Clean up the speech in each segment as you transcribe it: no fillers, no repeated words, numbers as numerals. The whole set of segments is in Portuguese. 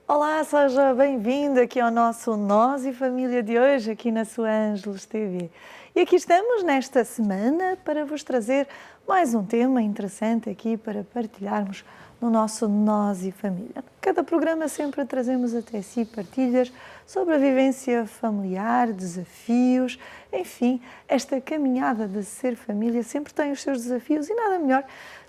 Olá, seja bem-vindo aqui ao nosso Nós e Família de hoje, aqui na sua Ângelos TV. E aqui estamos nesta semana para vos trazer mais um tema interessante aqui para partilharmos no nosso Nós e Família. Cada programa sempre trazemos até si partilhas sobre a vivência familiar, desafios, enfim, esta caminhada de ser família sempre tem os seus desafios e nada melhor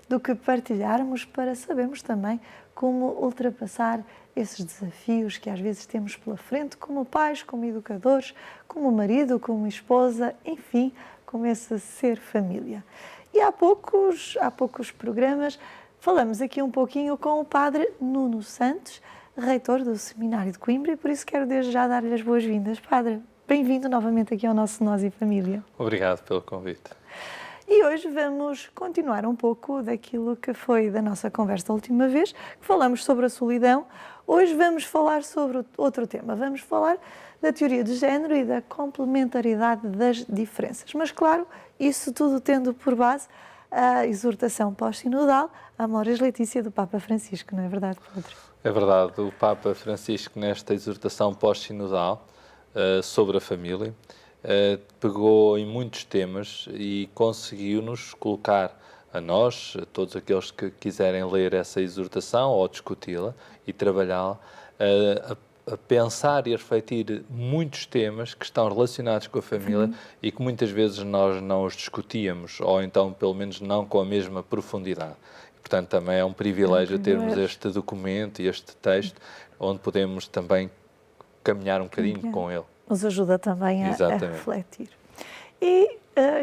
do que partilharmos para sabermos também como ultrapassar esses desafios que às vezes temos pela frente, como pais, como educadores, como marido, como esposa, enfim, como esse ser família. E há poucos programas falamos aqui um pouquinho com o Padre Nuno Santos, reitor do Seminário de Coimbra, e por isso quero desde já dar-lhe as boas-vindas. Padre, bem-vindo novamente aqui ao nosso Nós e Família. Obrigado pelo convite. E hoje vamos continuar um pouco daquilo que foi da nossa conversa da última vez, que falamos sobre a solidão. Hoje vamos falar sobre outro tema. Vamos falar da teoria de género e da complementaridade das diferenças. Mas, claro, isso tudo tendo por base a exortação pós-sinodal Amoris Laetitia do Papa Francisco, não é verdade, Padre? É verdade, o Papa Francisco, nesta exortação pós-sinodal sobre a família, pegou em muitos temas e conseguiu-nos colocar a nós, a todos aqueles que quiserem ler essa exortação ou discuti-la e trabalhá-la, a pensar e a refletir muitos temas que estão relacionados com a família e que muitas vezes nós não os discutíamos, ou então pelo menos não com a mesma profundidade. Portanto, também é um privilégio termos este documento e este texto, onde podemos também caminhar um bocadinho com ele. Nos ajuda também a refletir. E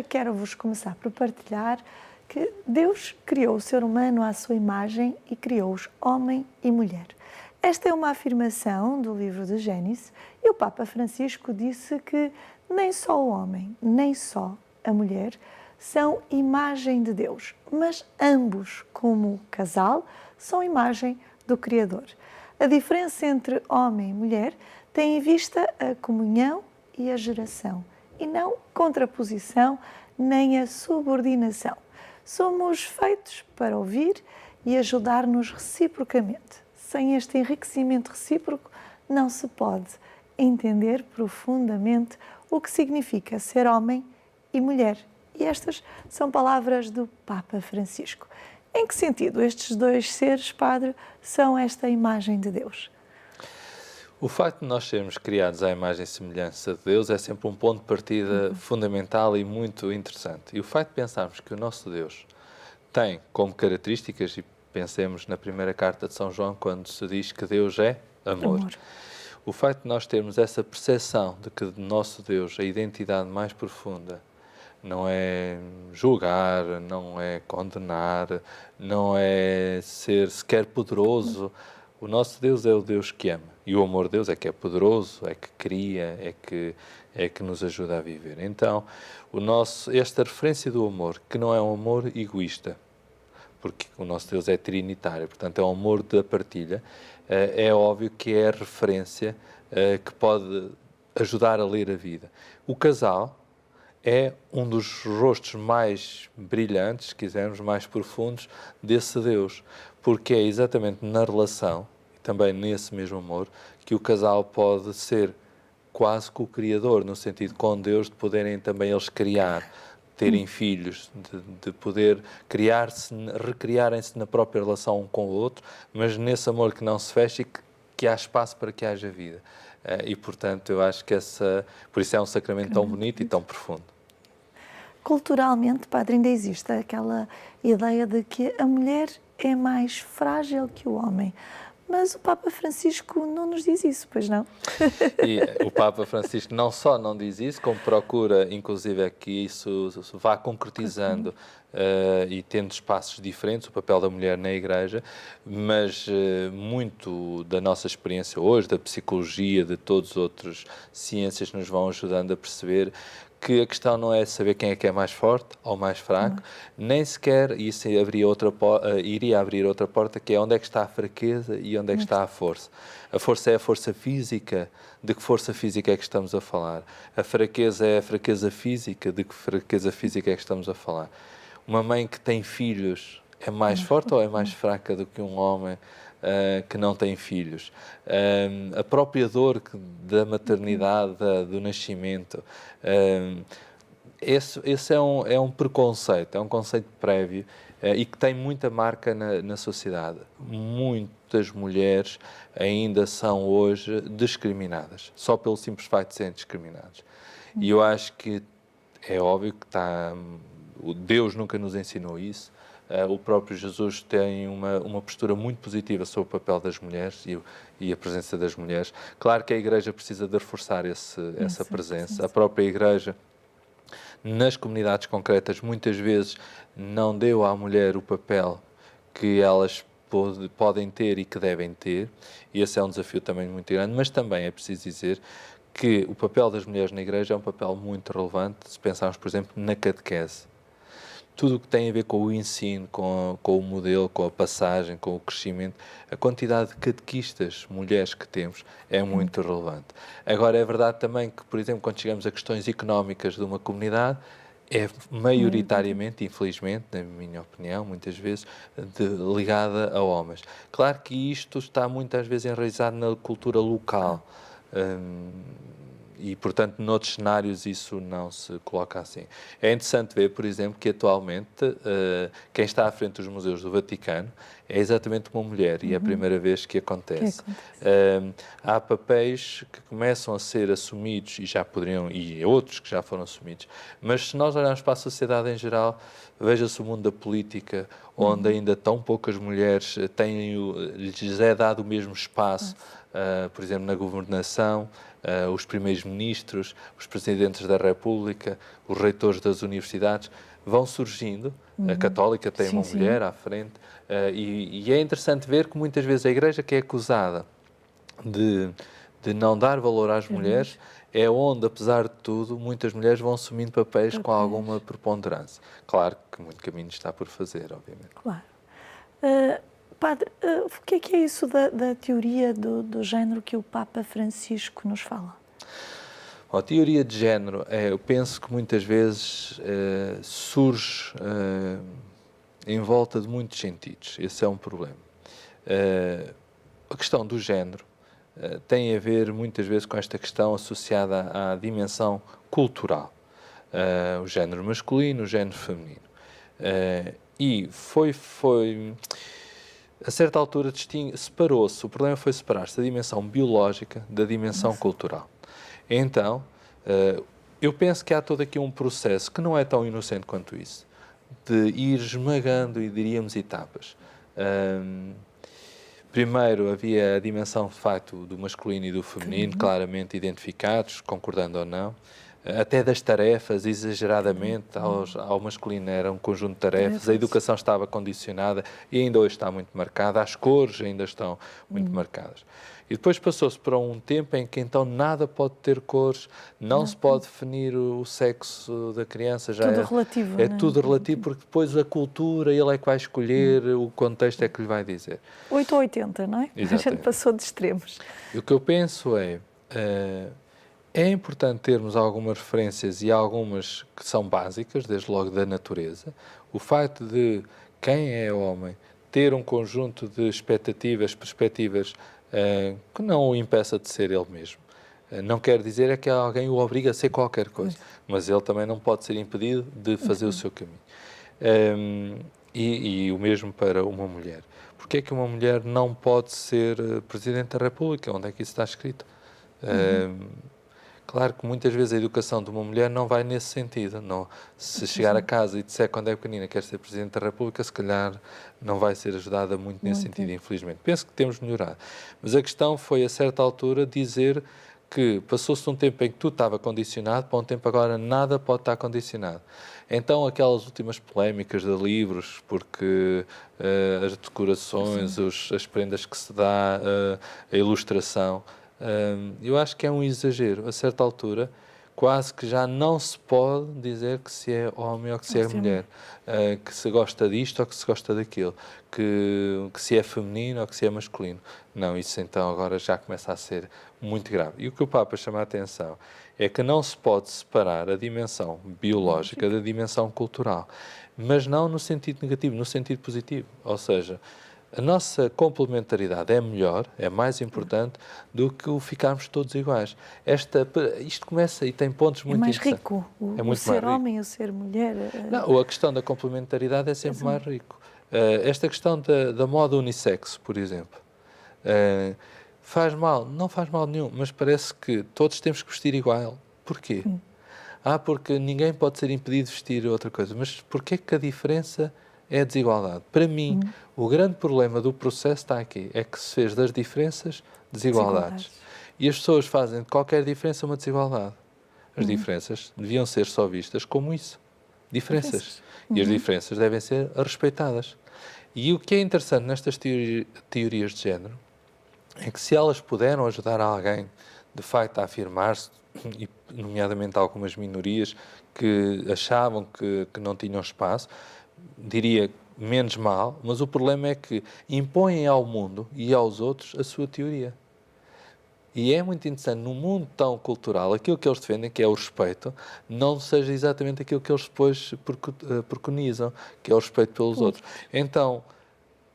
quero-vos começar por partilhar que Deus criou o ser humano à sua imagem e criou-os homem e mulher. Esta é uma afirmação do livro de Gênesis e o Papa Francisco disse que nem só o homem, nem só a mulher são imagem de Deus, mas ambos, como casal, são imagem do Criador. A diferença entre homem e mulher tem em vista a comunhão e a geração, e não contraposição nem a subordinação. Somos feitos para ouvir e ajudar-nos reciprocamente. Sem este enriquecimento recíproco, não se pode entender profundamente o que significa ser homem e mulher. E estas são palavras do Papa Francisco. Em que sentido estes dois seres, Padre, são esta imagem de Deus? O facto de nós sermos criados à imagem e semelhança de Deus é sempre um ponto de partida fundamental e muito interessante. E o facto de pensarmos que o nosso Deus tem como características, e pensemos na primeira carta de São João, quando se diz que Deus é amor. O facto de nós termos essa percepção de que do nosso Deus a identidade mais profunda não é julgar, não é condenar, não é ser sequer poderoso. O nosso Deus é o Deus que ama. E o amor de Deus é que é poderoso, é que cria, é que nos ajuda a viver. Então, esta referência do amor, que não é um amor egoísta, porque o nosso Deus é trinitário, portanto é um amor da partilha, é óbvio que é a referência que pode ajudar a ler a vida. O casal é um dos rostos mais brilhantes, se quisermos, mais profundos desse Deus, porque é exatamente na relação, e também nesse mesmo amor, que o casal pode ser quase co-criador, no sentido com Deus, de poderem também eles criar, terem filhos, de poder criar-se, recriarem-se na própria relação um com o outro, mas nesse amor que não se fecha e que há espaço para que haja vida. E, portanto, eu acho que por isso é um sacramento tão bonito e tão profundo. Culturalmente, Padre, ainda existe aquela ideia de que a mulher é mais frágil que o homem. Mas o Papa Francisco não nos diz isso, pois não? E o Papa Francisco não só não diz isso, como procura, inclusive, é que isso vá concretizando e tendo espaços diferentes, o papel da mulher na Igreja, mas muito da nossa experiência hoje, da psicologia, de todas as outras ciências, nos vão ajudando a perceber que a questão não é saber quem é que é mais forte ou mais fraco, nem sequer isso iria abrir outra porta, que é onde é que está a fraqueza e onde é que está a força. A força é a força física. De que força física é que estamos a falar? A fraqueza é a fraqueza física. De que fraqueza física é que estamos a falar? Uma mãe que tem filhos é mais forte ou é mais fraca do que um homem que não têm filhos, a própria dor da maternidade, do nascimento. Esse é um preconceito, é um conceito prévio e que tem muita marca na sociedade. Muitas mulheres ainda são hoje discriminadas, só pelo simples facto de serem discriminadas. E eu acho que é óbvio que Deus nunca nos ensinou isso. O próprio Jesus tem uma postura muito positiva sobre o papel das mulheres e a presença das mulheres. Claro que a Igreja precisa de reforçar essa presença. A própria Igreja, nas comunidades concretas, muitas vezes não deu à mulher o papel que elas podem ter e que devem ter. E esse é um desafio também muito grande, mas também é preciso dizer que o papel das mulheres na Igreja é um papel muito relevante, se pensarmos, por exemplo, na catequese. Tudo o que tem a ver com o ensino, com o modelo, com a passagem, com o crescimento, a quantidade de catequistas, mulheres que temos, é muito relevante. Agora, é verdade também que, por exemplo, quando chegamos a questões económicas de uma comunidade, é maioritariamente, infelizmente, na minha opinião, muitas vezes, ligada a homens. Claro que isto está muitas vezes enraizado na cultura local. E, portanto, noutros cenários isso não se coloca assim. É interessante ver, por exemplo, que atualmente quem está à frente dos museus do Vaticano é exatamente uma mulher e é a primeira vez que acontece. Há papéis que começam a ser assumidos e já poderiam, e outros que já foram assumidos, mas se nós olharmos para a sociedade em geral, veja-se o mundo da política, onde ainda tão poucas mulheres lhes é dado o mesmo espaço, por exemplo, na governação, os primeiros-ministros, os presidentes da República, os reitores das universidades, vão surgindo. A Católica tem uma mulher à frente e é interessante ver que muitas vezes a Igreja, que é acusada de não dar valor às mulheres, é onde, apesar de tudo, muitas mulheres vão assumindo papéis com alguma preponderância. Claro que muito caminho está por fazer, obviamente. Claro. Padre, o que é isso da teoria do género que o Papa Francisco nos fala? A teoria de género, eu penso que muitas vezes surge em volta de muitos sentidos. Esse é um problema. A questão do género tem a ver muitas vezes com esta questão associada à dimensão cultural. O género masculino, o género feminino. E a certa altura separou-se, o problema foi separar-se da dimensão biológica da dimensão cultural. Então, eu penso que há todo aqui um processo que não é tão inocente quanto isso, de ir esmagando, e diríamos, etapas. Primeiro havia a dimensão, de facto, do masculino e do feminino, claramente identificados, concordando ou não. Até das tarefas, exageradamente, ao masculino era um conjunto de tarefas, a educação estava condicionada e ainda hoje está muito marcada, as cores ainda estão muito marcadas. E depois passou-se para um tempo em que então nada pode ter cores, não se pode definir o sexo da criança. Já tudo relativo. É tudo relativo, porque depois a cultura, ele é que vai escolher, o contexto é que lhe vai dizer. 8 ou 80, não é? Exatamente. A gente passou de extremos. E o que eu penso é importante termos algumas referências e algumas que são básicas, desde logo da natureza. O facto de quem é homem ter um conjunto de expectativas, perspectivas que não o impeça de ser ele mesmo. Não quer dizer que alguém o obriga a ser qualquer coisa, mas ele também não pode ser impedido de fazer o seu caminho. E o mesmo para uma mulher. Porque é que uma mulher não pode ser Presidente da República? Onde é que isso está escrito? Claro que muitas vezes a educação de uma mulher não vai nesse sentido. Não. Se chegar a casa e disser quando é pequenina quer ser Presidente da República, se calhar não vai ser ajudada muito nesse sentido, infelizmente. Penso que temos melhorado. Mas a questão foi, a certa altura, dizer que passou-se um tempo em que tudo estava condicionado, para um tempo agora nada pode estar condicionado. Então, aquelas últimas polémicas de livros, porque as decorações, as prendas que se dá, a ilustração... eu acho que é um exagero. A certa altura, quase que já não se pode dizer que se é homem ou que se é mulher, que se gosta disto ou que se gosta daquilo, que se é feminino ou que se é masculino. Não, isso então agora já começa a ser muito grave. E o que o Papa chama a atenção é que não se pode separar a dimensão biológica da dimensão cultural, mas não no sentido negativo, no sentido positivo. Ou seja, a nossa complementaridade é melhor, é mais importante do que o ficarmos todos iguais. Isto começa e tem pontos muito interessantes. É mais rico, o ser homem e o ser mulher. Não, a questão da complementaridade é sempre mais rico. Esta questão da moda unissex, por exemplo, faz mal? Não faz mal nenhum, mas parece que todos temos que vestir igual. Porquê? Porque ninguém pode ser impedido de vestir outra coisa. Mas porquê que a diferença é a desigualdade? Para mim, o grande problema do processo está aqui, é que se fez das diferenças desigualdades. E as pessoas fazem de qualquer diferença uma desigualdade. As diferenças deviam ser só vistas como isso, diferenças. E as diferenças devem ser respeitadas. E o que é interessante nestas teorias de género é que se elas puderam ajudar alguém, de facto, a afirmar-se, e nomeadamente algumas minorias que achavam que não tinham espaço, diria menos mal, mas o problema é que impõem ao mundo e aos outros a sua teoria. E é muito interessante, num mundo tão cultural, aquilo que eles defendem, que é o respeito, não seja exatamente aquilo que eles depois preconizam, que é o respeito pelos outros. Então,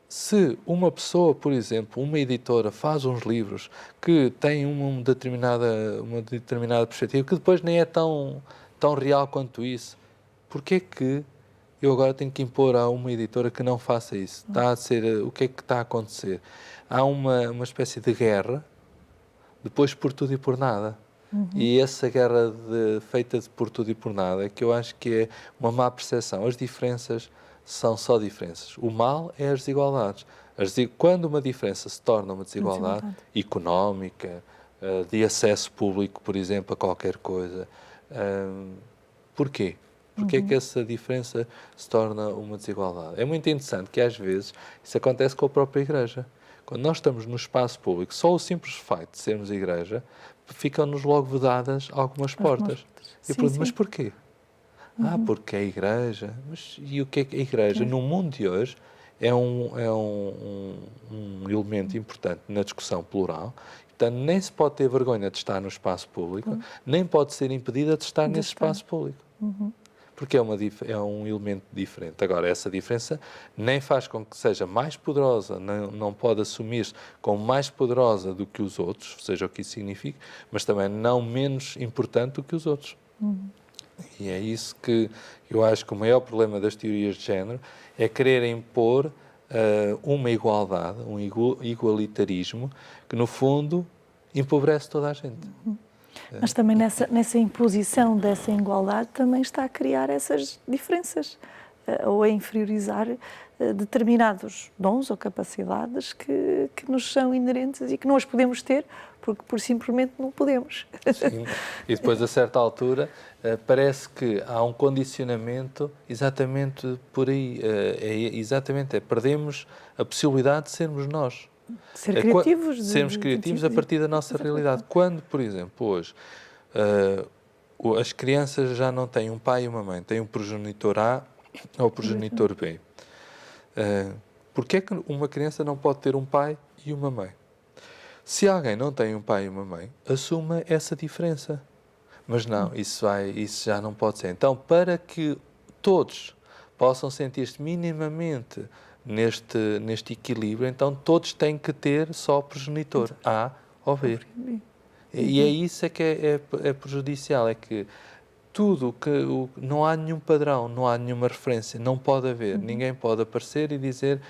se uma pessoa, por exemplo, uma editora, faz uns livros que têm uma determinada perspectiva, que depois nem é tão real quanto isso, porquê que eu agora tenho que impor a uma editora que não faça isso? O que é que está a acontecer? Há uma espécie de guerra, depois por tudo e por nada. E essa guerra feita de por tudo e por nada, que eu acho que é uma má percepção. As diferenças são só diferenças. O mal é as desigualdades. Quando uma diferença se torna uma desigualdade económica, de acesso público, por exemplo, a qualquer coisa, porquê? Porquê é que essa diferença se torna uma desigualdade? É muito interessante que, às vezes, isso acontece com a própria Igreja. Quando nós estamos no espaço público, só o simples facto de sermos Igreja, ficam-nos logo vedadas algumas portas. E pergunto, mas porquê? Porque é a Igreja. Mas e o que é a Igreja? No mundo de hoje é um elemento importante na discussão plural. Portanto, nem se pode ter vergonha de estar no espaço público, nem pode ser impedida de estar nesse espaço público. Porque é um elemento diferente. Agora, essa diferença nem faz com que seja mais poderosa, não pode assumir-se como mais poderosa do que os outros, seja o que isso signifique, mas também não menos importante do que os outros. E é isso que eu acho que o maior problema das teorias de género é querer impor uma igualdade, um igualitarismo, que no fundo empobrece toda a gente. Mas também nessa imposição dessa igualdade também está a criar essas diferenças ou a inferiorizar determinados dons ou capacidades que nos são inerentes e que nós podemos ter porque simplesmente não podemos. Sim. E depois, a certa altura, parece que há um condicionamento exatamente por aí. Perdemos a possibilidade de sermos nós. Sermos criativos a partir da nossa realidade. Quando, por exemplo, hoje, as crianças já não têm um pai e uma mãe, têm um progenitor A ou progenitor B. Porquê é que uma criança não pode ter um pai e uma mãe? Se alguém não tem um pai e uma mãe, assuma essa diferença. Mas não, isso já não pode ser. Então, para que todos possam sentir-se minimamente neste equilíbrio, então todos têm que ter só progenitor, A ou B. E é isso que é prejudicial, é que tudo não há nenhum padrão, não há nenhuma referência, não pode haver, ninguém pode aparecer e dizer,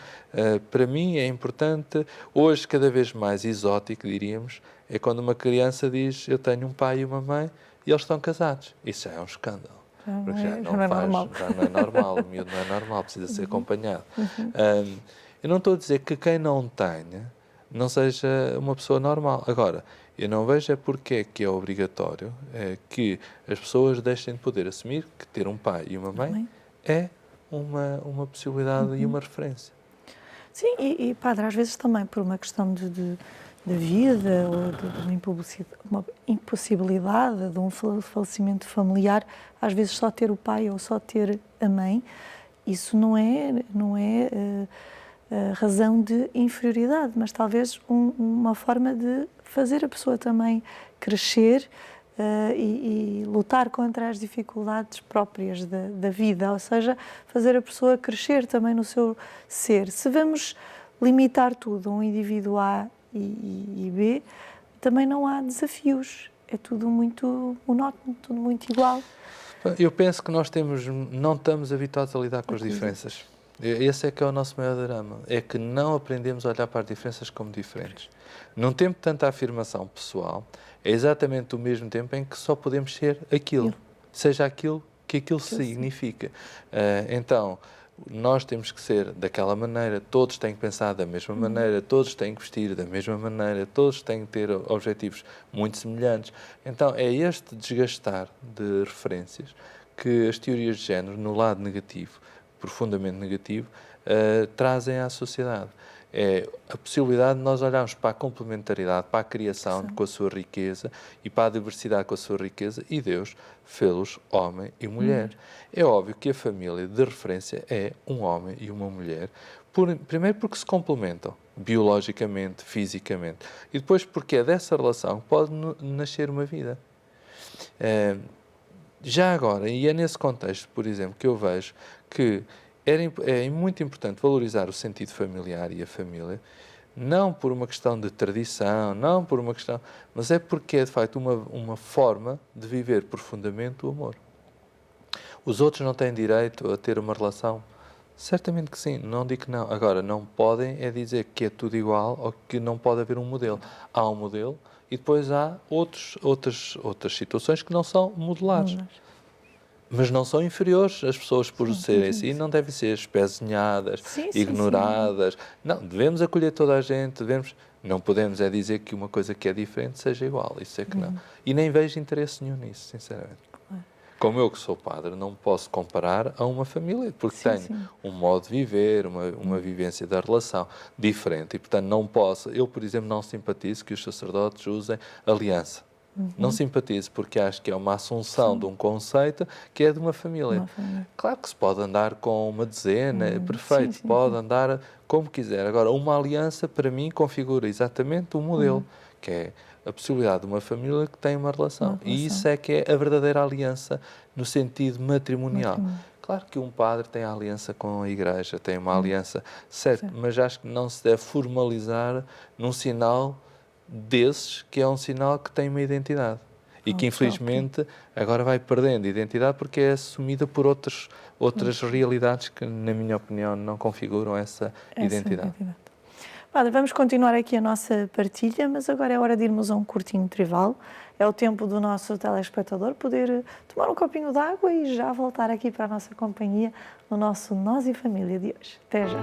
para mim é importante, hoje cada vez mais exótico, diríamos, é quando uma criança diz, eu tenho um pai e uma mãe e eles estão casados. Isso já é um escândalo. Já não é normal, o miúdo não é normal, precisa ser acompanhado. Eu não estou a dizer que quem não tenha não seja uma pessoa normal. Agora, eu não vejo porque é que é obrigatório que as pessoas deixem de poder assumir que ter um pai e uma mãe é uma possibilidade e uma referência. Sim, e padre, às vezes também por uma questão de vida ou de uma impossibilidade de um falecimento familiar, às vezes só ter o pai ou só ter a mãe, isso não é razão de inferioridade, mas talvez uma forma de fazer a pessoa também crescer e lutar contra as dificuldades próprias da vida, ou seja, fazer a pessoa crescer também no seu ser. Se vamos limitar tudo a um indivíduo A e B, também não há desafios. É tudo muito monótono, tudo muito igual. Eu penso que nós não estamos habituados a lidar com as diferenças. Esse é que é o nosso maior drama. É que não aprendemos a olhar para as diferenças como diferentes. Num tempo de tanta afirmação pessoal, é exatamente o mesmo tempo em que só podemos ser aquilo. Seja aquilo que aquilo significa. Então, nós temos que ser daquela maneira, todos têm que pensar da mesma maneira, todos têm que vestir da mesma maneira, todos têm que ter objetivos muito semelhantes. Então, é este desgastar de referências que as teorias de género, no lado negativo, profundamente negativo, trazem à sociedade. É a possibilidade de nós olharmos para a complementaridade, para a criação com a sua riqueza e para a diversidade com a sua riqueza, e Deus fê-los homem e mulher. É óbvio que a família de referência é um homem e uma mulher, primeiro porque se complementam biologicamente, fisicamente, e depois porque é dessa relação que pode nascer uma vida. Já agora, e é nesse contexto, por exemplo, que eu vejo que é muito importante valorizar o sentido familiar e a família, não por uma questão de tradição, não por uma questão, mas é porque é de facto uma forma de viver profundamente o amor. Os outros não têm direito a ter uma relação? Certamente que sim, não digo que não. Agora, não podem é dizer que é tudo igual ou que não pode haver um modelo. Há um modelo e depois há outras situações que não são modelares. Mas não são inferiores as pessoas por serem assim, não devem ser espezinhadas, ignoradas. Não, devemos acolher toda a gente, não podemos é dizer que uma coisa que é diferente seja igual, isso é que não. E nem vejo interesse nenhum nisso, sinceramente. Como eu que sou padre, não posso comparar a uma família, porque tenho um modo de viver, uma vivência da relação diferente e, portanto, não posso. Eu, por exemplo, não simpatizo que os sacerdotes usem aliança. Não simpatizo porque acho que é uma assunção de um conceito que é de uma família. Claro que se pode andar com uma dezena, perfeito, pode andar como quiser. Agora, uma aliança, para mim, configura exatamente o modelo, que é a possibilidade de uma família que tem uma relação. E isso é que é a verdadeira aliança no sentido matrimonial. Claro que um padre tem a aliança com a igreja, tem uma aliança, certo, mas acho que não se deve formalizar num sinal desses, que é um sinal que tem uma identidade e que infelizmente agora vai perdendo identidade porque é assumida por outras realidades que, na minha opinião, não configuram essa identidade. Padre, vamos continuar aqui a nossa partilha, mas agora é hora de irmos a um curtinho intervalo. É o tempo do nosso telespectador poder tomar um copinho de água e já voltar aqui para a nossa companhia no nosso Nós e Família de hoje. Até já!